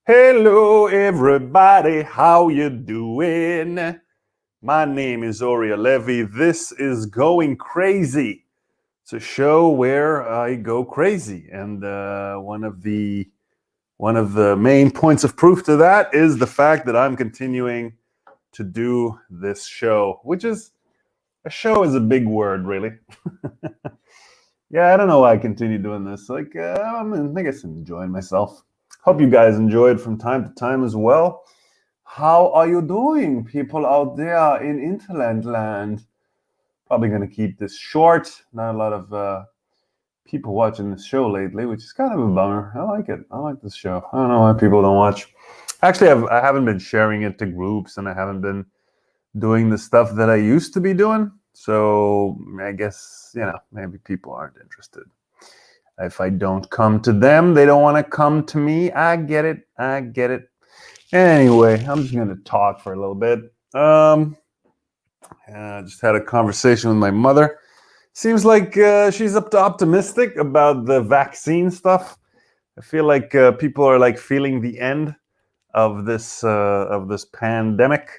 Hello, everybody. How you doing? My name is Oria Levy. This is Going Crazy. It's a show where I go crazy, and one of the main points of proof to that is the fact that I'm continuing to do this show, which is a show is a big word, really. Yeah, I don't know why I continue doing this. I guess I'm enjoying myself. Hope you guys enjoyed from time to time as well. How are you doing, people out there in Interland land? Probably going to keep this short. Not a lot of people watching this show lately, which is kind of a bummer. I like it. I like this show. I don't know why people don't watch. Actually, I haven't been sharing it to groups, and I haven't been doing the stuff that I used to be doing. So I guess, maybe people aren't interested. If I don't come to them, they don't want to come to me. I get it. I get it. Anyway, I'm just going to talk for a little bit. I just had a conversation with my mother. Seems like she's optimistic about the vaccine stuff. I feel like people are like feeling the end of this pandemic.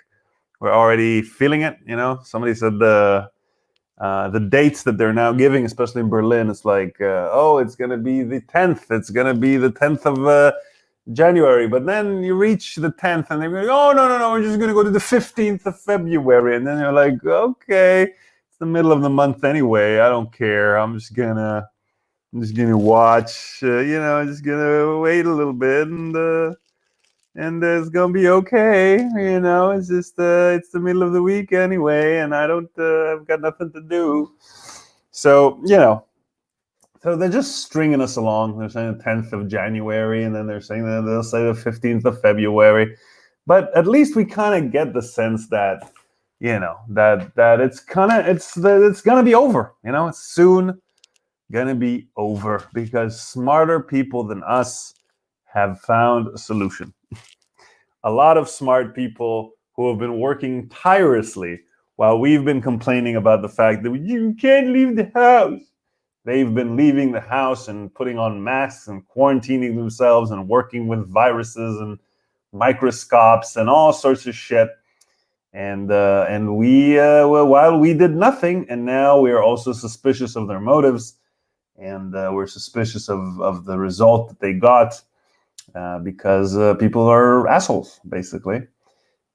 We're already feeling it. Somebody said the dates that they're now giving, especially in Berlin, it's like, it's going to be the 10th. It's going to be the 10th of January. But then you reach the 10th and they're going, oh, no, we're just going to go to the 15th of February. And then you're like, okay, it's the middle of the month anyway. I don't care. I'm just going to watch, just going to wait a little bit and it's gonna be okay. It's just it's the middle of the week anyway, and I've got nothing to do. So so they're just stringing us along. They're saying the 10th of January, and then they'll say the 15th of February. But at least we kind of get the sense that that it's gonna be over. It's soon gonna be over because smarter people than us have found a solution. A lot of smart people who have been working tirelessly while we've been complaining about the fact that you can't leave the house. They've been leaving the house and putting on masks and quarantining themselves and working with viruses and microscopes and all sorts of shit. And we, while we did nothing, and now we are also suspicious of their motives, and we're suspicious of the result that they got. Because people are assholes, basically.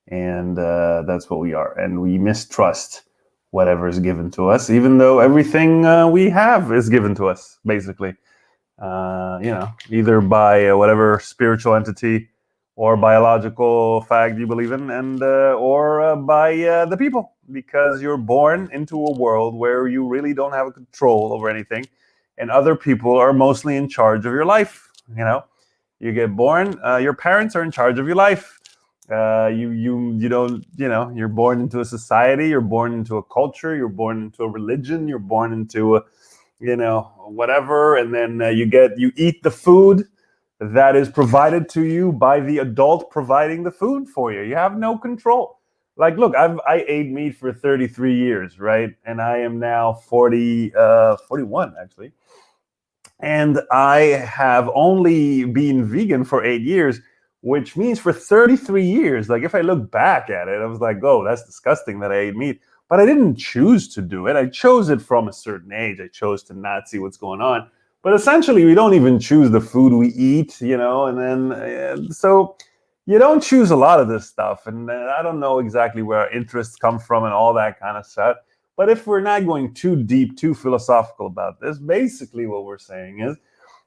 And that's what we are. And we mistrust whatever is given to us, even though everything we have is given to us, basically. Either by whatever spiritual entity or biological fact you believe in, and or by the people, because you're born into a world where you really don't have a control over anything, and other people are mostly in charge of your life. You get born, your parents are in charge of your life. You don't, you're born into a society, you're born into a culture, you're born into a religion, you're born into whatever, and then you eat the food that is provided to you by the adult providing the food for you. You have no control. Like, look, I ate meat for 33 years, right? And I am now 41 actually. And I have only been vegan for 8 years, which means for 33 years, like if I look back at it, I was like, oh, that's disgusting that I ate meat. But I didn't choose to do it. I chose it from a certain age. I chose to not see what's going on. But essentially, we don't even choose the food we eat, and then so you don't choose a lot of this stuff. And I don't know exactly where our interests come from and all that kind of stuff. But if we're not going too deep, too philosophical about this, basically what we're saying is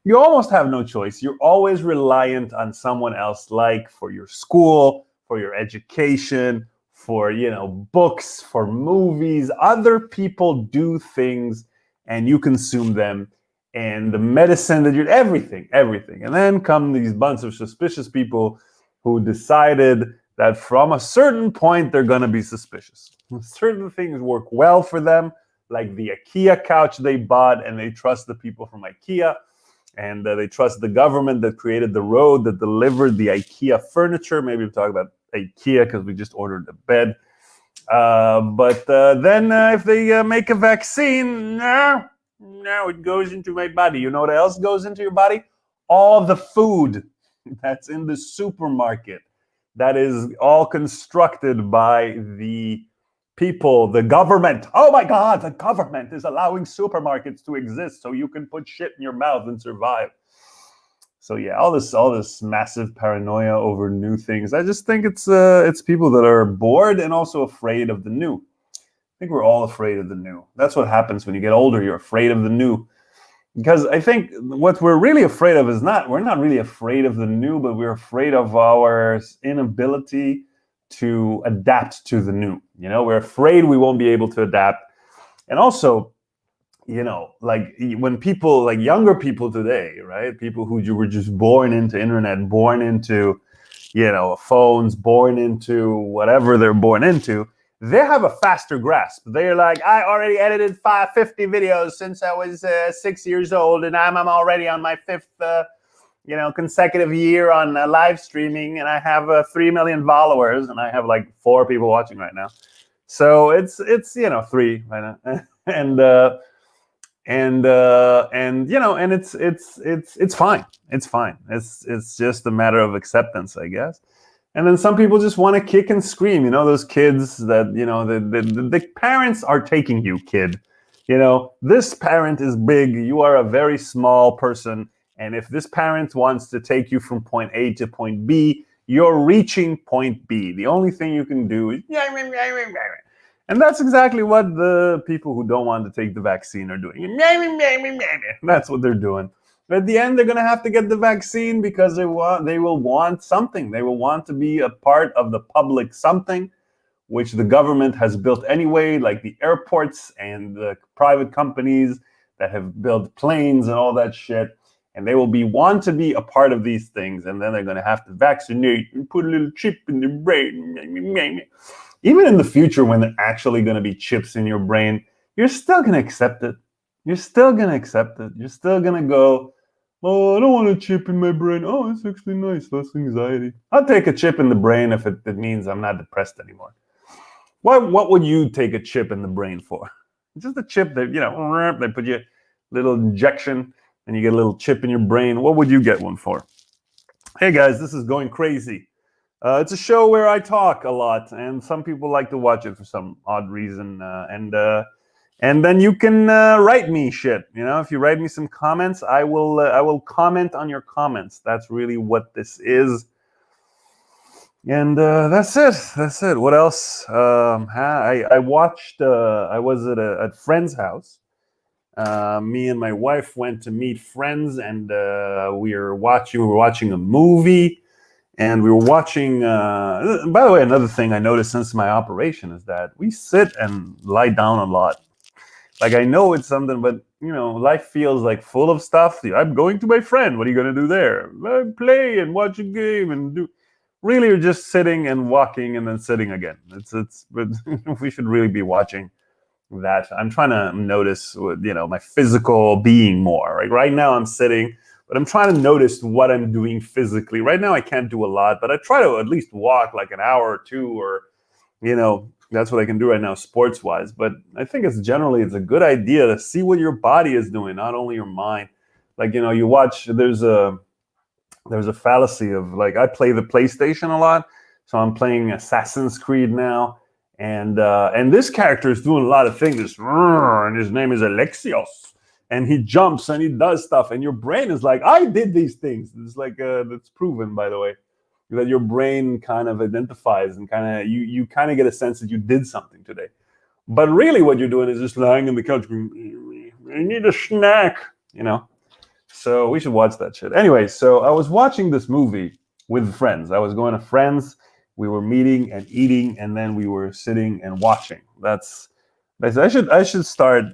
you almost have no choice. You're always reliant on someone else, like for your school, for your education, for, books, for movies. Other people do things and you consume them. And the medicine that everything. And then come these bunch of suspicious people who decided that from a certain point, they're going to be suspicious. Certain things work well for them, like the IKEA couch they bought, and they trust the people from IKEA, and they trust the government that created the road that delivered the IKEA furniture. Maybe we'll talk about IKEA because we just ordered a bed. But then if they make a vaccine, no, it goes into my body. You know what else goes into your body? All the food. that's in the supermarket, that is all constructed by the people, the government. Oh my God, the government is allowing supermarkets to exist so you can put shit in your mouth and survive. So yeah, all this massive paranoia over new things. I just think it's people that are bored and also afraid of the new. I think we're all afraid of the new. That's what happens when you get older. You're afraid of the new. Because I think what we're really afraid of is we're not really afraid of the new, but we're afraid of our inability to adapt to the new. We're afraid we won't be able to adapt. And also, like when people, like younger people today, right? People who were just born into internet, born into, phones, born into whatever they're born into, they have a faster grasp. They're like, I already edited 50 videos since I was 6 years old, and I'm already on my fifth, consecutive year on live streaming, and I have 3 million followers, and I have like 4 people watching right now. So it's 3 right now, and it's fine. It's fine. It's just a matter of acceptance, I guess. And then some people just want to kick and scream. Those kids that the parents are taking you, kid. This parent is big. You are a very small person, and if this parent wants to take you from point A to point B, you're reaching point B. The only thing you can do is. And that's exactly what the people who don't want to take the vaccine are doing. That's what they're doing. But at the end, they're going to have to get the vaccine because they will want something. They will want to be a part of the public something, which the government has built anyway, like the airports and the private companies that have built planes and all that shit. And they will want to be a part of these things. And then they're going to have to vaccinate and put a little chip in their brain. Even in the future, when there are actually going to be chips in your brain, you're still going to accept it. You're still going to accept it. You're still going to go, oh, I don't want a chip in my brain. Oh, it's actually nice, less anxiety. I'll take a chip in the brain if it means I'm not depressed anymore. What would you take a chip in the brain for? Just a chip that, they put you a little injection and you get a little chip in your brain. What would you get one for? Hey guys, this is Going Crazy. It's a show where I talk a lot, and some people like to watch it for some odd reason. And then you can write me shit. If you write me some comments, I will comment on your comments. That's really what this is. And that's it. That's it. What else? I watched. I was at a friend's house. Me and my wife went to meet friends, and we were watching a movie. And we were watching, by the way, another thing I noticed since my operation is that we sit and lie down a lot. Like, I know it's something, but, life feels like full of stuff. I'm going to my friend. What are you going to do there? Play and watch a game and do. Really, you're just sitting and walking and then sitting again. But we should really be watching that. I'm trying to notice, my physical being more. Like right now I'm sitting, but I'm trying to notice what I'm doing physically. Right now I can't do a lot, but I try to at least walk like an hour or two, or, that's what I can do right now sports-wise. But I think it's a good idea to see what your body is doing, not only your mind. Like, you watch, there's a fallacy of, like, I play the PlayStation a lot, so I'm playing Assassin's Creed now. And this character is doing a lot of things, and his name is Alexios. And he jumps and he does stuff, and your brain is like, I did these things. It's like that's proven, by the way, that your brain kind of identifies and kind of you kind of get a sense that you did something today. But really, what you're doing is just lying on the couch going, I need a snack, So we should watch that shit. Anyway, so I was watching this movie with friends. I was going to friends. We were meeting and eating, and then we were sitting and watching. I should start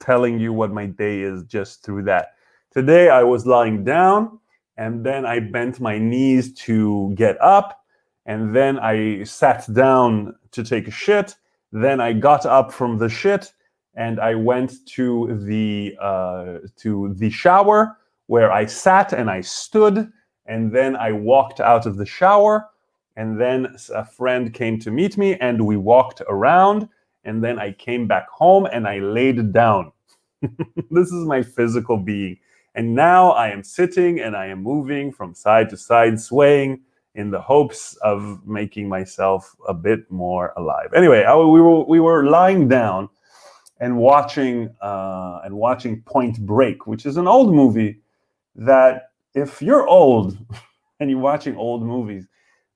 telling you what my day is just through that. Today I was lying down, and then I bent my knees to get up, and then I sat down to take a shit. Then I got up from the shit, and I went to the shower, where I sat and I stood, and then I walked out of the shower. And then a friend came to meet me, and we walked around, and then I came back home and I laid down. This is my physical being. And now I am sitting and I am moving from side to side, swaying in the hopes of making myself a bit more alive. Anyway, we were lying down and watching Point Break, which is an old movie that if you're old and you're watching old movies,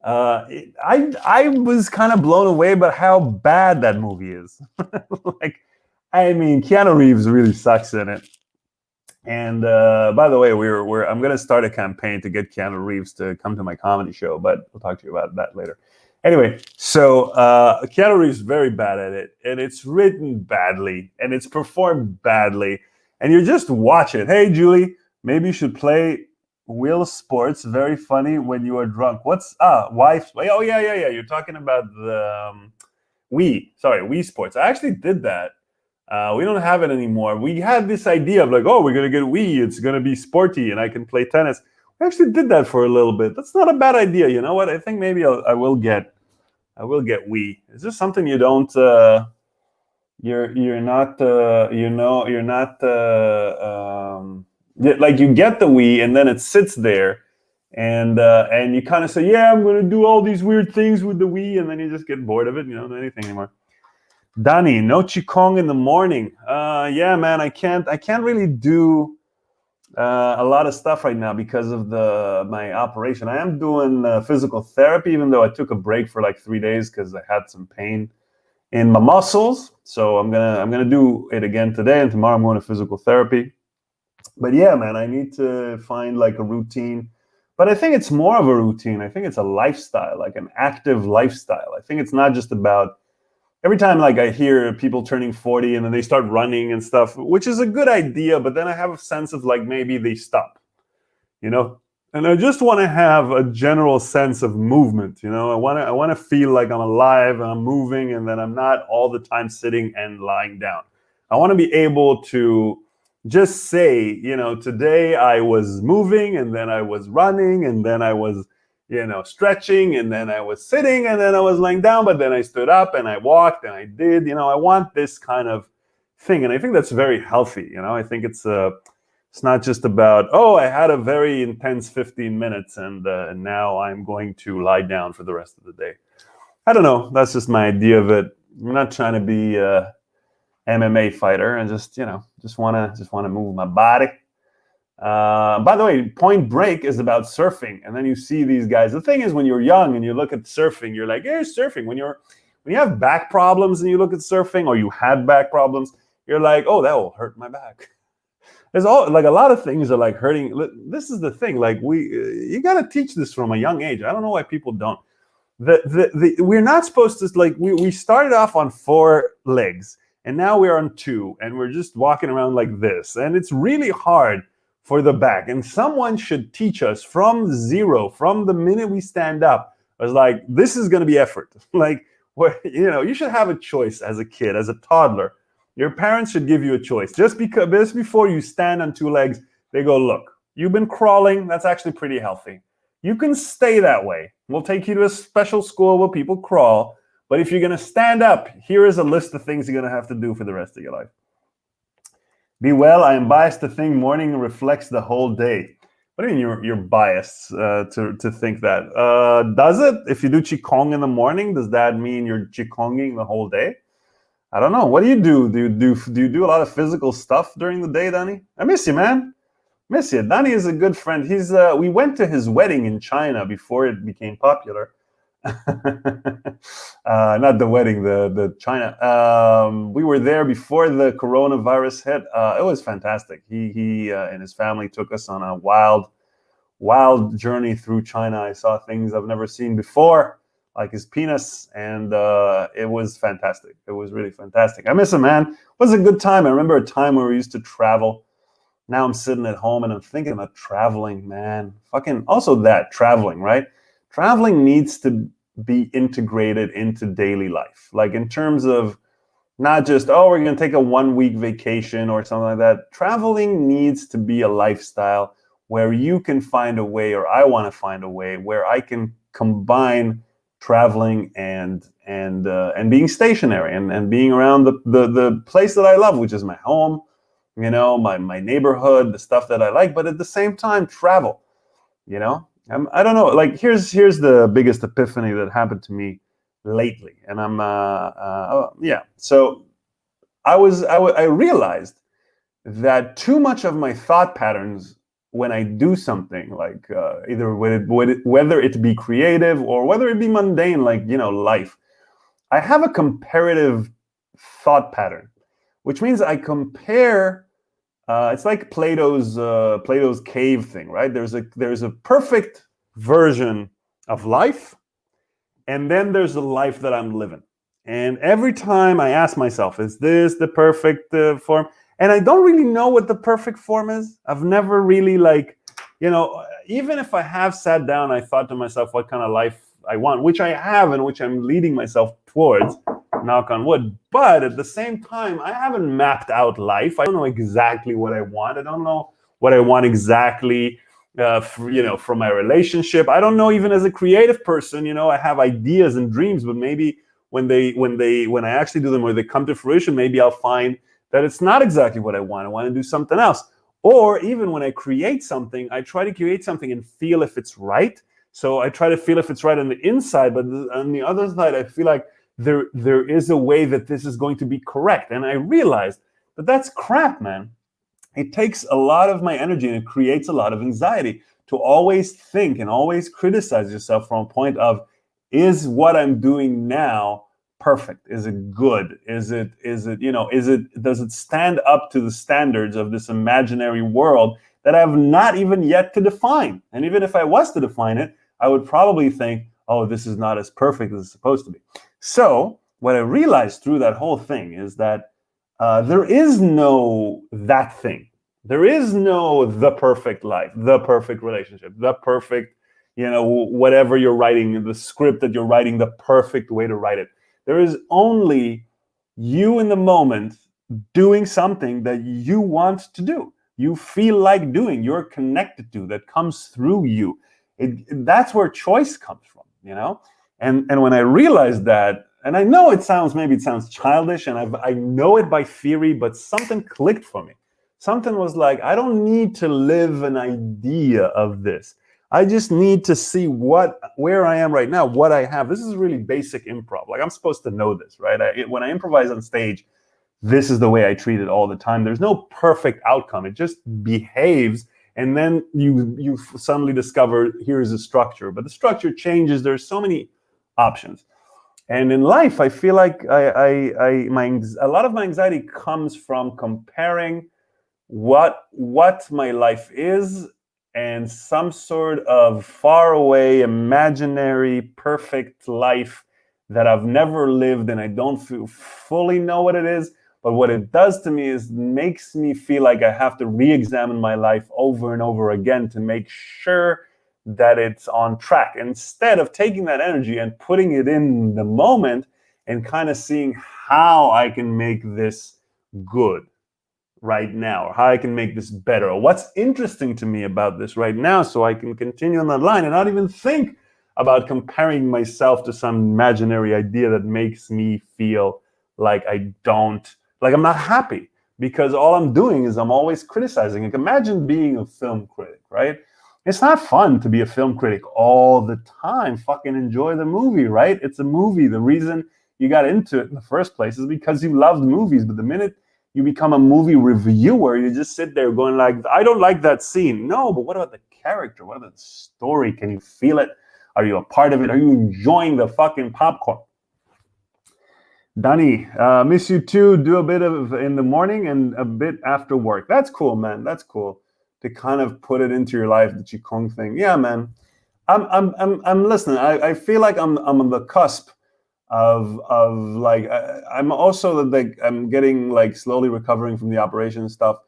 I was kind of blown away by how bad that movie is. Like, I mean, Keanu Reeves really sucks in it. And by the way, I'm going to start a campaign to get Keanu Reeves to come to my comedy show, but we'll talk to you about that later. Anyway, so Keanu Reeves is very bad at it, and it's written badly, and it's performed badly, and you just watch it. Hey, Julie, maybe you should play Wheel Sports. Very funny when you are drunk. What's wife? Oh yeah. You're talking about the Wii Sports. I actually did that. We don't have it anymore. We had this idea of like, oh, we're gonna get Wii. It's gonna be sporty, and I can play tennis. We actually did that for a little bit. That's not a bad idea. You know what? I think maybe I will get Wii. Is this something you don't? You're not. You're not. Like you get the Wii, and then it sits there, and you kind of say, yeah, I'm gonna do all these weird things with the Wii, and then you just get bored of it. You don't do anything anymore. Danny, no Qigong in the morning. Yeah, man, I can't really do a lot of stuff right now because of my operation. I am doing physical therapy, even though I took a break for like 3 days because I had some pain in my muscles. So I'm gonna do it again today, and tomorrow I'm going to physical therapy. But yeah, man, I need to find like a routine. But I think it's more of a routine. I think it's a lifestyle, like an active lifestyle. I think it's not just about every time like I hear people turning 40 and then they start running and stuff, which is a good idea, but then I have a sense of like maybe they stop, you know? And I just want to have a general sense of movement, you know? I want to feel like I'm alive and I'm moving and then I'm not all the time sitting and lying down. I want to be able to just say, you know, today I was moving and then I was running and then I was stretching, and then I was sitting, and then I was laying down, but then I stood up and I walked and I did, I want this kind of thing. And I think that's very healthy. I think it's not just about, oh, I had a very intense 15 minutes and now I'm going to lie down for the rest of the day. I don't know. That's just my idea of it. I'm not trying to be a MMA fighter and just want to move my body. By the way, Point Break is about surfing, and then you see these guys. The thing is, when you're young and you look at surfing, you're like, "Hey, surfing." When you have back problems and you look at surfing, or you had back problems, you're like, "Oh, that will hurt my back." There's like a lot of things are like hurting. This is the thing. Like you got to teach this from a young age. I don't know why people don't. We're not supposed to like. We started off on 4 legs, and now we're on 2, and we're just walking around like this, and it's really hard for the back. And someone should teach us from zero, from the minute we stand up. I was like, this is going to be effort. Like, you should have a choice as a kid, as a toddler. Your parents should give you a choice. Just before you stand on 2 legs, they go, look, you've been crawling. That's actually pretty healthy. You can stay that way. We'll take you to a special school where people crawl. But if you're going to stand up, here is a list of things you're going to have to do for the rest of your life. Be well. I am biased to think morning reflects the whole day. What do you mean you're biased to think that? Does it? If you do Qigong in the morning, does that mean you're Qigonging the whole day? I don't know. What do you do? Do you do a lot of physical stuff during the day, Danny? I miss you, man. Miss you. Danny is a good friend. We went to his wedding in China before it became popular. Not the wedding, the China. We were there before the coronavirus hit. It was fantastic. He and his family took us on a wild journey through China. I saw things I've never seen before, like his penis, and it was fantastic. It was really fantastic. I miss him, man. It was a good time. I remember a time where we used to travel. Now I'm sitting at home and I'm thinking about traveling, man. Also that traveling, right? Traveling needs to be integrated into daily life. Like in terms of not just, oh, we're going to take a 1-week vacation or something like that. Traveling needs to be a lifestyle where you can find a way, or I want to find a way where I can combine traveling and being stationary and being around the place that I love, which is my home, my neighborhood, the stuff that I like, but at the same time, travel. I don't know. Like here's the biggest epiphany that happened to me lately, and yeah. So I realized that too much of my thought patterns when I do something, like either whether it be creative or whether it be mundane, like life, I have a comparative thought pattern, which means I compare. It's like Plato's cave thing, right? There's a perfect version of life, and then there's a life that I'm living. And every time I ask myself, is this the perfect form? And I don't really know what the perfect form is. I've never really even if I have sat down, I thought to myself what kind of life I want, which I have and which I'm leading myself towards, knock on wood. But at the same time, I haven't mapped out life. I don't know exactly what I want. I don't know what I want exactly from my relationship. I don't know, even as a creative person, I have ideas and dreams, but maybe when I actually do them or they come to fruition, maybe I'll find that it's not exactly what I want. I want to do something else. Or even when I create something, I try to create something and feel if it's right. So I try to feel if it's right on the inside, but on the other side, I feel like there is a way that this is going to be correct. And I realized that that's crap, man. It takes a lot of my energy and it creates a lot of anxiety to always think and always criticize yourself from a point of, is what I'm doing now perfect? Is it good? Does it stand up to the standards of this imaginary world that I have not even yet to define? And even if I was to define it, I would probably think, oh, this is not as perfect as it's supposed to be. So what I realized through that whole thing is that there is no that thing. There is no the perfect life, the perfect relationship, the perfect, whatever you're writing, the script that you're writing, the perfect way to write it. There is only you in the moment doing something that you want to do. You feel like doing, you're connected to, that comes through you. That's where choice comes from, And when I realized that, and I know maybe it sounds childish, and I know it by theory, but something clicked for me. Something was like, I don't need to live an idea of this. I just need to see where I am right now, what I have. This is really basic improv. Like, I'm supposed to know this, right? When I improvise on stage, this is the way I treat it all the time. There's no perfect outcome. It just behaves, and then you suddenly discover here's a structure. But the structure changes. There's so many options. And in life, I feel like a lot of my anxiety comes from comparing what my life is and some sort of faraway, imaginary, perfect life that I've never lived, and I don't fully know what it is. But what it does to me is makes me feel like I have to re-examine my life over and over again to make sure that it's on track, instead of taking that energy and putting it in the moment and kind of seeing how I can make this good right now, or how I can make this better, or what's interesting to me about this right now, so I can continue on that line and not even think about comparing myself to some imaginary idea that makes me feel like I'm not happy, because all I'm doing is I'm always criticizing. Like, imagine being a film critic, right? It's not fun to be a film critic all the time. Fucking enjoy the movie, right? It's a movie. The reason you got into it in the first place is because you loved movies. But the minute you become a movie reviewer, you just sit there going like, I don't like that scene. No, but what about the character? What about the story? Can you feel it? Are you a part of it? Are you enjoying the fucking popcorn? Danny, miss you too. Do a bit of in the morning and a bit after work. That's cool, man. That's cool to kind of put it into your life, the Qigong thing. Yeah, man. I'm listening. I feel like I'm on the cusp of like I'm also like I'm getting like slowly recovering from the operation stuff,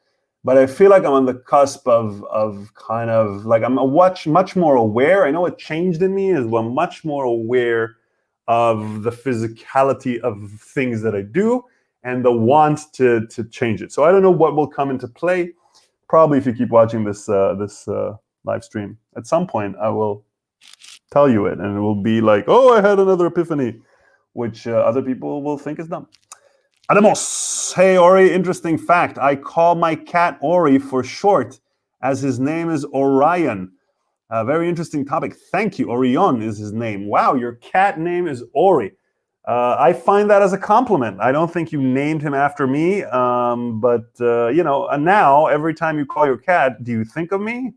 but I feel like I'm on the cusp of kind of like I'm much more aware. I know what changed in me is I'm much more aware of the physicality of things that I do and the want to change it. So I don't know what will come into play. Probably if you keep watching this live stream, at some point I will tell you it, and it will be like, oh, I had another epiphany, which other people will think is dumb. Adamos. Hey, Ori, interesting fact. I call my cat Ori for short, as his name is Orion. Very interesting topic. Thank you. Orion is his name. Wow, your cat name is Ori. I find that as a compliment. I don't think you named him after me, but now every time you call your cat, do you think of me?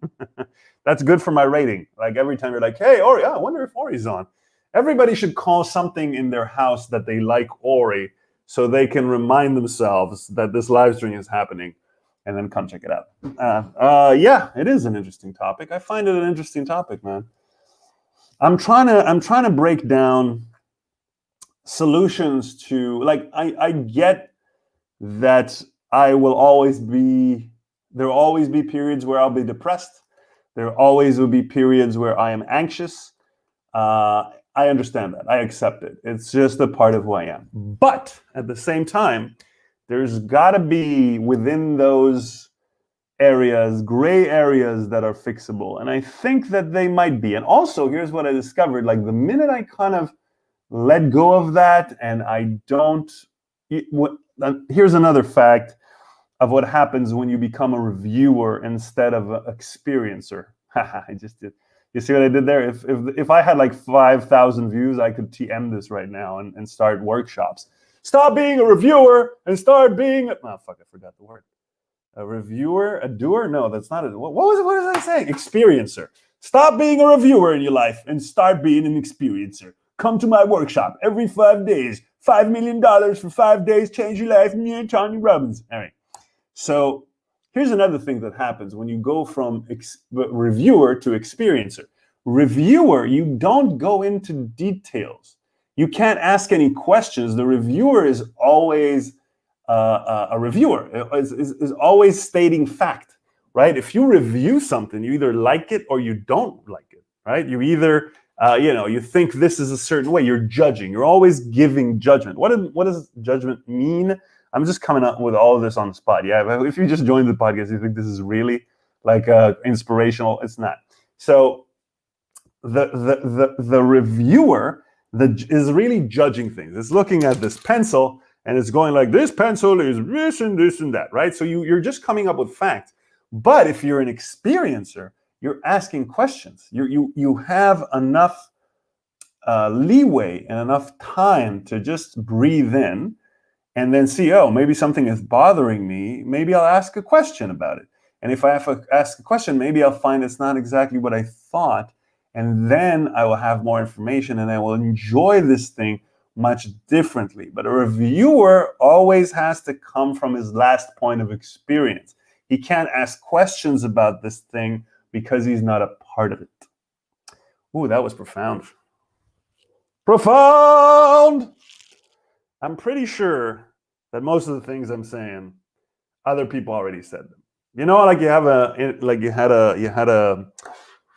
That's good for my rating. Like every time you're like, hey, Ori, I wonder if Ori's on. Everybody should call something in their house that they like Ori, so they can remind themselves that this live stream is happening, and then come check it out. Yeah, it is an interesting topic. I find it an interesting topic, man. I'm trying to break down solutions to, like, I get that there will always be periods where I'll be depressed. There always will be periods where I am anxious. I understand that. I accept it. It's just a part of who I am. But at the same time, there's got to be within those areas, gray areas that are fixable. And I think that they might be. And also, here's what I discovered. Like the minute I kind of let go of that and I don't... Here's another fact of what happens when you become a reviewer instead of an experiencer. I just did. You see what I did there? If I had like 5,000 views, I could TM this right now and start workshops. Stop being a reviewer and start being... Oh, fuck, I forgot the word. A reviewer? A doer? No, that's not it. What was I saying? Experiencer. Stop being a reviewer in your life and start being an experiencer. Come to my workshop every 5 days. $5 million for 5 days. Change your life. Me and Tony Robbins. All right. So... here's another thing that happens when you go from reviewer to experiencer. Reviewer, you don't go into details. You can't ask any questions. The reviewer is always a reviewer, is always stating fact, right? If you review something, you either like it or you don't like it, right? You either, you think this is a certain way. You're judging. You're always giving judgment. What does judgment mean? I'm just coming up with all of this on the spot. Yeah, if you just joined the podcast, you think this is really like inspirational. It's not. So the reviewer is really judging things. It's looking at this pencil and it's going like, this pencil is this and that, right? So you're just coming up with facts. But if you're an experiencer, you're asking questions. You have enough leeway and enough time to just breathe in and then see, oh, maybe something is bothering me. Maybe I'll ask a question about it. And if I have to ask a question, maybe I'll find it's not exactly what I thought. And then I will have more information and I will enjoy this thing much differently. But a reviewer always has to come from his last point of experience. He can't ask questions about this thing because he's not a part of it. Ooh, that was profound. Profound! I'm pretty sure that most of the things I'm saying, other people already said them. You know, like you had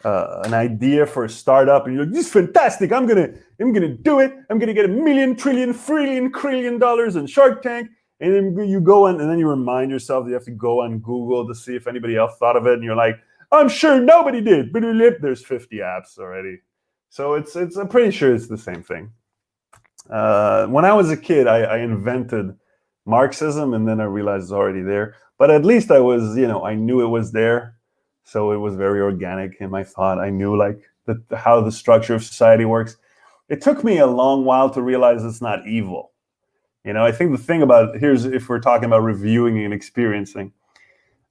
an idea for a startup, and you're like, "This is fantastic! I'm gonna do it. I'm gonna get $1 million, trillion, trillion dollars in Shark Tank." And then you go on, and then you remind yourself that you have to go on Google to see if anybody else thought of it, and you're like, "I'm sure nobody did." There's 50 apps already, so I'm pretty sure it's the same thing. When I was a kid, I invented Marxism, and then I realized it's already there. But at least I knew it was there, so it was very organic in my thought. I knew how the structure of society works. It took me a long while to realize it's not evil. I think the thing about if we're talking about reviewing and experiencing,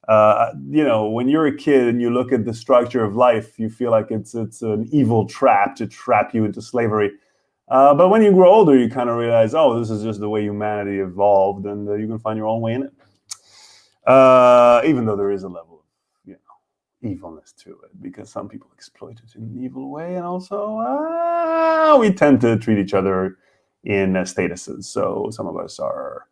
when you're a kid and you look at the structure of life, you feel like it's an evil trap to trap you into slavery. But when you grow older, you kind of realize, oh, this is just the way humanity evolved, and you can find your own way in it. Even though there is a level of, evilness to it, because some people exploit it in an evil way, and also we tend to treat each other in statuses. So some of us are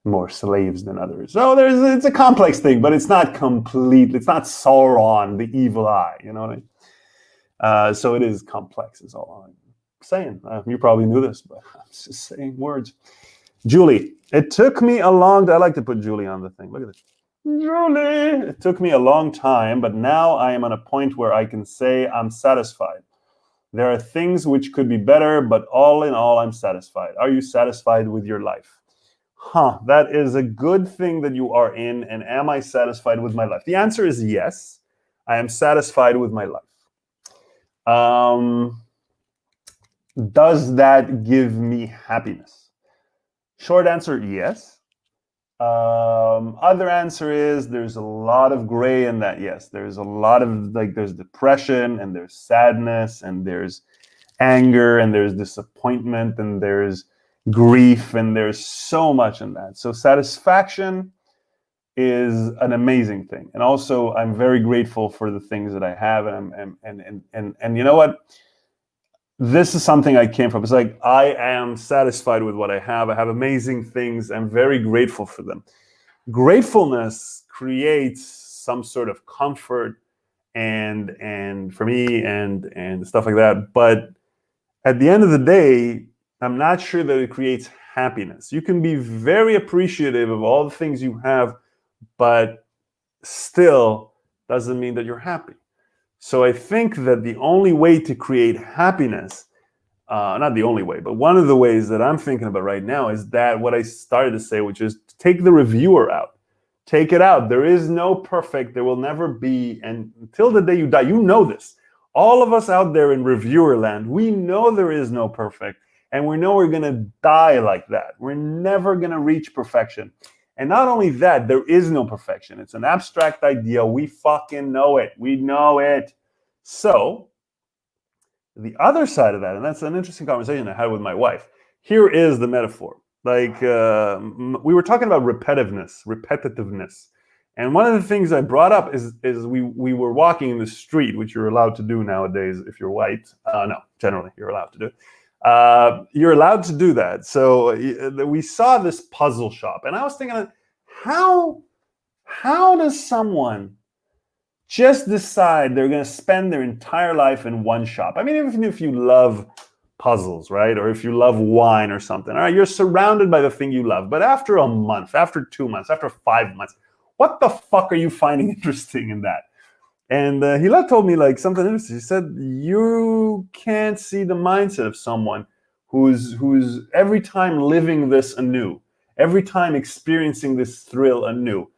more slaves than others. So it's a complex thing, but it's not complete. It's not Sauron, the evil eye. You know what I mean? So it is complex. Is all I'm saying. You probably knew this, but I'm just saying words. Julie, it took me a long time. I like to put Julie on the thing. Look at this. Julie, it took me a long time, but now I am on a point where I can say I'm satisfied. There are things which could be better, but all in all, I'm satisfied. Are you satisfied with your life? that is a good thing that you are in, and am I satisfied with my life? The answer is yes. I am satisfied with my life. Does that give me happiness? Short answer, yes. Other answer is there's a lot of gray in that. Yes, there's a lot of there's depression, and there's sadness, and there's anger, and there's disappointment, and there's grief, and there's so much in that. So satisfaction is an amazing thing, and also I'm very grateful for the things that I have, and you know what? This is something I came from. It's like I am satisfied with what I have. I have amazing things. I'm very grateful for them. Gratefulness creates some sort of comfort and for me and stuff like that. But at the end of the day, I'm not sure that it creates happiness. You can be very appreciative of all the things you have, but still doesn't mean that you're happy. So I think that the only way to create happiness, not the only way, but one of the ways that I'm thinking about right now is that what I started to say, which is take the reviewer out. Take it out. There is no perfect. There will never be. And until the day you die, you know this. All of us out there in reviewer land, we know there is no perfect. And we know we're going to die like that. We're never going to reach perfection. And not only that, there is no perfection. It's an abstract idea. We fucking know it. We know it. So the other side of that, and that's an interesting conversation I had with my wife. Here is the metaphor. Like we were talking about repetitiveness. And one of the things I brought up is we were walking in the street, which you're allowed to do nowadays if you're white. No, generally you're allowed to do it. You're allowed to do that. So we saw this puzzle shop, and I was thinking, how does someone just decide they're going to spend their entire life in one shop? I mean, even if you love puzzles, right? Or if you love wine or something, all right, you're surrounded by the thing you love. But after a month, after 2 months, after 5 months, what the fuck are you finding interesting in that? And Hila told me like something interesting. He said, you can't see the mindset of someone who's every time living this anew, every time experiencing this thrill anew.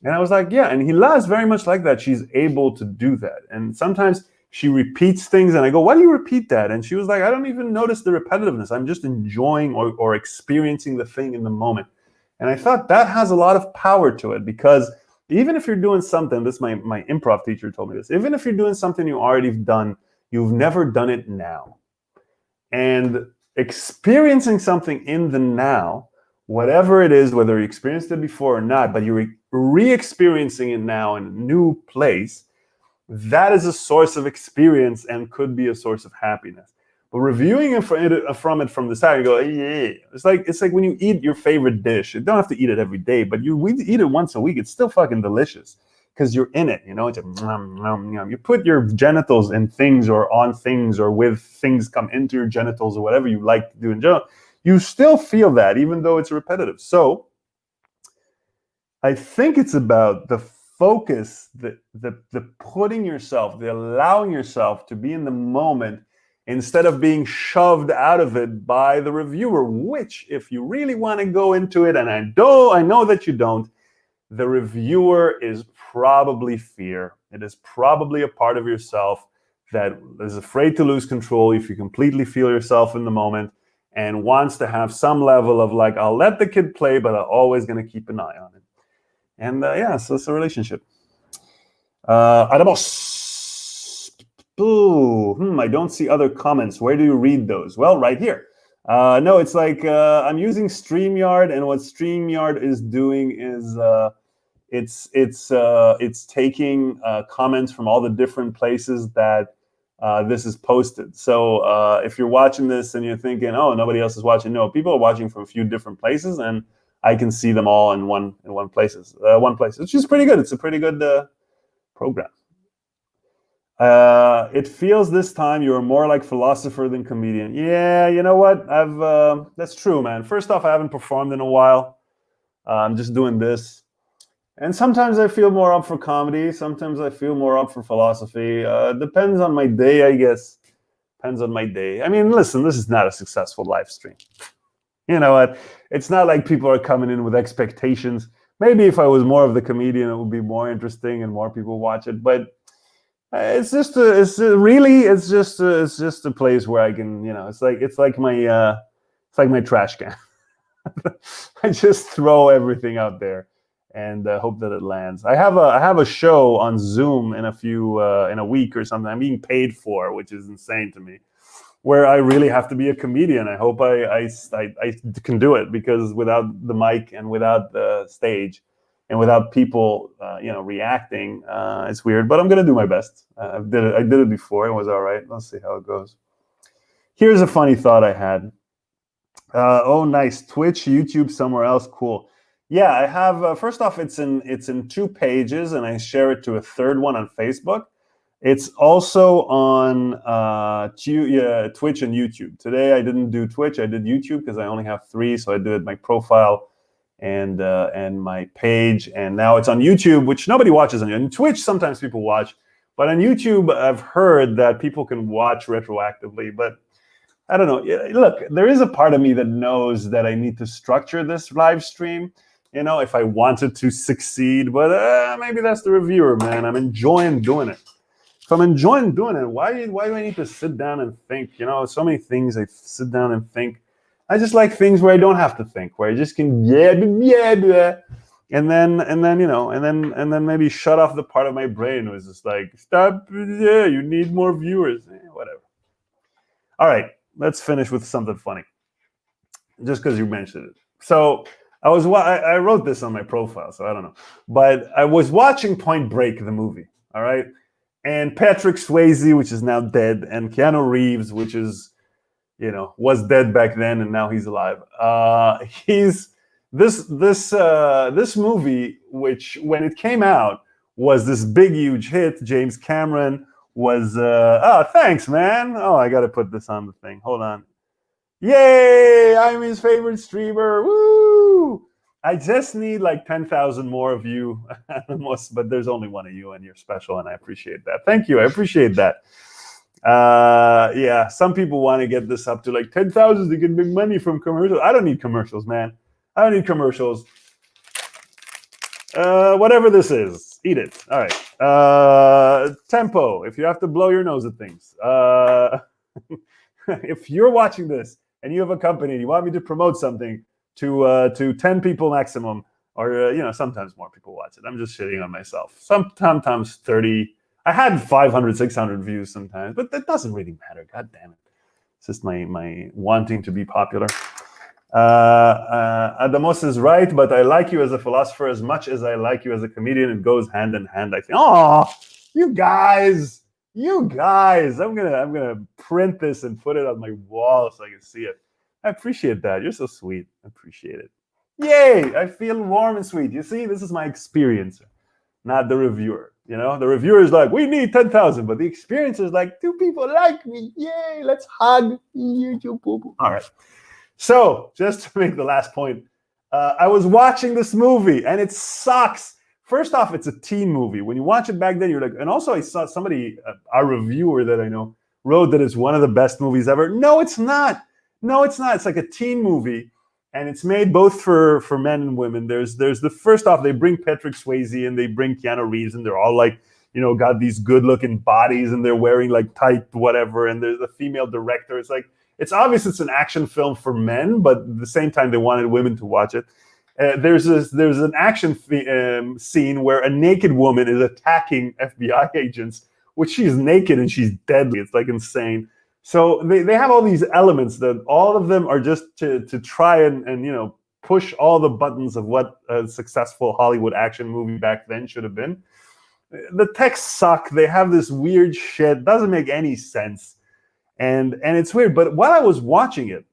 And I was like, yeah, and Hila is very much like that. She's able to do that. And sometimes she repeats things and I go, why do you repeat that? And she was like, I don't even notice the repetitiveness. I'm just enjoying or experiencing the thing in the moment. And I thought that has a lot of power to it, because even if you're doing something, this my improv teacher told me this, even if you're doing something you already done, you've never done it now. And experiencing something in the now, whatever it is, whether you experienced it before or not, but you're re-experiencing it now in a new place, that is a source of experience and could be a source of happiness. But reviewing it from the side, you go, yeah. It's like when you eat your favorite dish. You don't have to eat it every day, but we eat it once a week. It's still fucking delicious because you're in it. You know, it's a nom, nom, nom. You put your genitals in things or on things or with things come into your genitals or whatever you like to do in general. You still feel that even though it's repetitive. So I think it's about the focus, the putting yourself, the allowing yourself to be in the moment, instead of being shoved out of it by the reviewer, which, if you really want to go into it, and I know that you don't, the reviewer is probably fear. It is probably a part of yourself that is afraid to lose control if you completely feel yourself in the moment and wants to have some level of like, I'll let the kid play, but I'm always going to keep an eye on it. And yeah, so it's a relationship. Adamos. I don't see other comments. Where do you read those? Well, right here. No, it's like I'm using StreamYard, and what StreamYard is doing is it's taking comments from all the different places that this is posted. So if you're watching this and you're thinking, oh, nobody else is watching, no, people are watching from a few different places, and I can see them all in one place, which is pretty good. It's a pretty good program. It feels this time you're more like philosopher than comedian. Yeah, you know what? That's true, man. First off, I haven't performed in a while. I'm just doing this. And sometimes I feel more up for comedy. Sometimes I feel more up for philosophy. Depends on my day, I guess. Depends on my day. I mean, listen, this is not a successful live stream. You know what? It's not like people are coming in with expectations. Maybe if I was more of the comedian, it would be more interesting and more people watch it. But it's just a place where I can, it's like my trash can. I just throw everything out there and hope that it lands. I have a show on Zoom in a week or something. I'm being paid for, which is insane to me, where I really have to be a comedian. I hope I can do it, because without the mic and without the stage and without people, reacting, it's weird. But I'm gonna do my best. I did it before. It was all right. Let's see how it goes. Here's a funny thought I had. Oh, nice. Twitch, YouTube, somewhere else. Cool. Yeah, I have. First off, it's in 2 pages, and I share it to a third one on Facebook. It's also on Twitch and YouTube. Today I didn't do Twitch. I did YouTube because I only have 3, so I did my profile and my page, and now it's on YouTube, which nobody watches on Twitch. Sometimes people watch, but on YouTube, I've heard that people can watch retroactively, but I don't know. Look, there is a part of me that knows that I need to structure this live stream, if I wanted to succeed. But maybe that's the reviewer, man. I'm enjoying doing it. If I'm enjoying doing it, why do I need to sit down and think? So many things I sit down and think. I just like things where I don't have to think, where I just can and then maybe shut off the part of my brain who's just like, stop, you need more viewers, whatever. All right. Let's finish with something funny, just because you mentioned it. So I wrote this on my profile, so I don't know. But I was watching Point Break, the movie, all right? And Patrick Swayze, which is now dead, and Keanu Reeves, which is, was dead back then, and now he's alive. This movie, which when it came out was this big, huge hit. James Cameron was thanks, man. Oh, I gotta put this on the thing. Hold on. Yay! I'm his favorite streamer. Woo! I just need like 10,000 more of you, but there's only one of you, and you're special, and I appreciate that. Thank you. I appreciate that. Yeah, some people want to get this up to like 10,000 to get make money from commercials. I don't need commercials, man. I don't need commercials. Whatever this is, eat it. All right. Tempo, if you have to blow your nose at things. If you're watching this and you have a company and you want me to promote something to 10 people maximum, or sometimes more people watch it. I'm just shitting on myself. Sometimes 30. I had 500, 600 views sometimes, but that doesn't really matter. God damn it. It's just my wanting to be popular. Adamos is right, but I like you as a philosopher as much as I like you as a comedian. It goes hand in hand, I think. Oh, you guys. I'm gonna print this and put it on my wall so I can see it. I appreciate that. You're so sweet. I appreciate it. Yay! I feel warm and sweet. You see, this is my experience, not the reviewer. The reviewer is like, we need 10,000, but the experience is like, 2 people like me. Yay! Let's hug. All right. So, just to make the last point, I was watching this movie, and it sucks. First off, it's a teen movie. When you watch it back then, you're like, and also I saw somebody, a reviewer that I know, wrote that it's one of the best movies ever. No, it's not. It's like a teen movie, and it's made both for men and women. There's the first off, they bring Patrick Swayze and they bring Keanu Reeves, and they're all like, got these good looking bodies, and they're wearing like tight whatever, and there's a female director. It's like, it's obvious it's an action film for men, but at the same time, they wanted women to watch it. There's an action scene where a naked woman is attacking FBI agents, which she's naked and she's deadly. It's like insane. So they have all these elements that all of them are just to try and push all the buttons of what a successful Hollywood action movie back then should have been. The texts suck. They have this weird shit. Doesn't make any sense. And it's weird. But while I was watching it,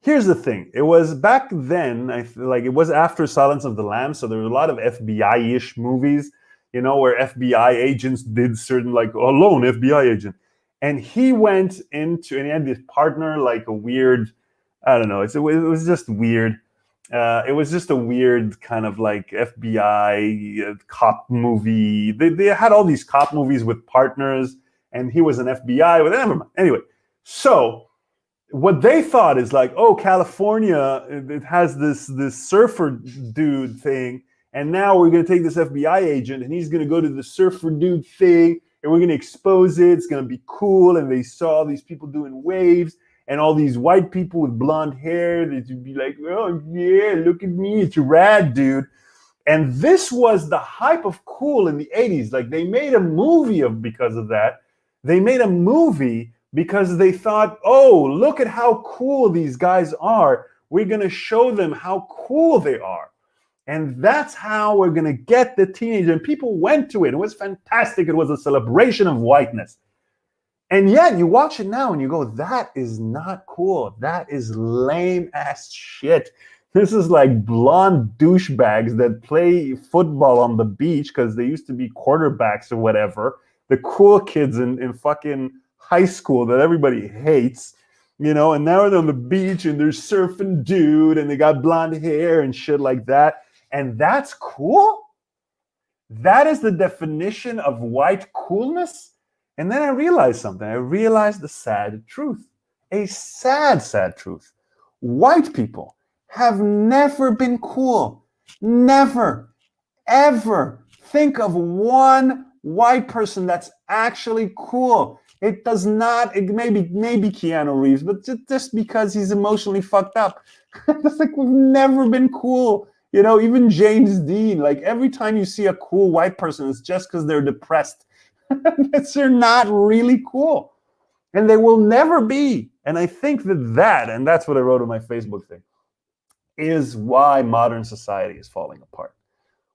here's the thing. It was back then, I feel like it was after Silence of the Lambs, so there were a lot of FBI-ish movies, where FBI agents did certain, like, alone FBI agent. And he went into, and he had this partner, like a weird, I don't know, it was just weird. It was just a weird kind of like FBI cop movie. They had all these cop movies with partners, and he was an FBI with them. Anyway, so what they thought is like, oh, California, it has this surfer dude thing, and now we're going to take this FBI agent, and he's going to go to the surfer dude thing, and we're going to expose it. It's going to be cool. And they saw these people doing waves, and all these white people with blonde hair. They'd be like, oh yeah, look at me, it's rad, dude. And this was the hype of cool in the 80s. Like, they made a movie because of that. They made a movie because they thought, oh, look at how cool these guys are. We're going to show them how cool they are. And that's how we're going to get the teenager. And people went to it. It was fantastic. It was a celebration of whiteness. And yet you watch it now and you go, that is not cool. That is lame ass shit. This is like blonde douchebags that play football on the beach because they used to be quarterbacks or whatever. The cool kids in fucking high school that everybody hates, and now they're on the beach and they're surfing, dude, and they got blonde hair and shit like that. And that's cool? That is the definition of white coolness? And then I realized something. I realized the sad truth. A sad, sad truth. White people have never been cool. Never, ever. Think of one white person that's actually cool. It does not, maybe Keanu Reeves, but just because he's emotionally fucked up. It's like, we've never been cool. Even James Dean, like every time you see a cool white person, it's just because they're depressed. They're not really cool. And they will never be. And I think that, and that's what I wrote on my Facebook thing, is why modern society is falling apart.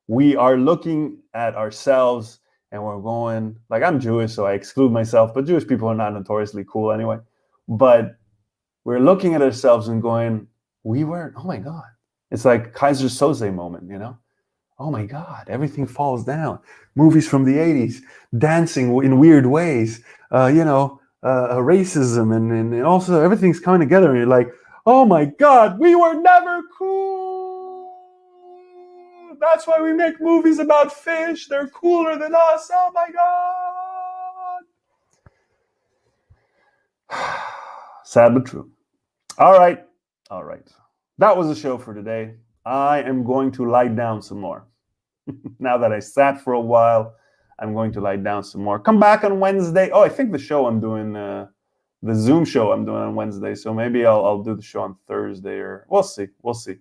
We are looking at ourselves and we're going, like, I'm Jewish, so I exclude myself, but Jewish people are not notoriously cool anyway. But we're looking at ourselves and going, we weren't, oh my God. It's like Kaiser Soze moment, Oh my God, everything falls down. Movies from the 80s, dancing in weird ways, racism, and also everything's coming together. And you're like, oh my God, we were never cool. That's why we make movies about fish. They're cooler than us. Oh my God. Sad but true. All right. That was the show for today. I am going to lie down some more. Now that I sat for a while, I'm going to lie down some more. Come back on Wednesday. Oh, I think the show I'm doing, the Zoom show I'm doing on Wednesday. So maybe I'll do the show on Thursday, or we'll see.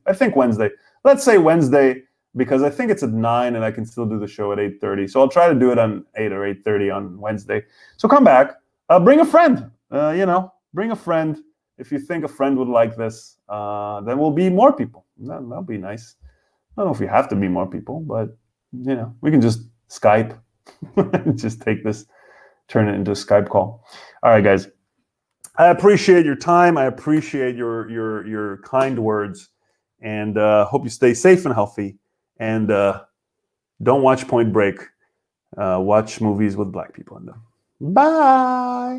I think Wednesday. Let's say Wednesday, because I think it's at 9 and I can still do the show at 8:30. So I'll try to do it on 8 or 8:30 on Wednesday. So come back. Bring a friend. Bring a friend. If you think a friend would like this, then we'll be more people. That'll be nice. I don't know if we have to be more people, but we can just Skype. Just take this, turn it into a Skype call. All right, guys. I appreciate your time. I appreciate your kind words, and hope you stay safe and healthy. And don't watch Point Break. Watch movies with black people in them. Bye.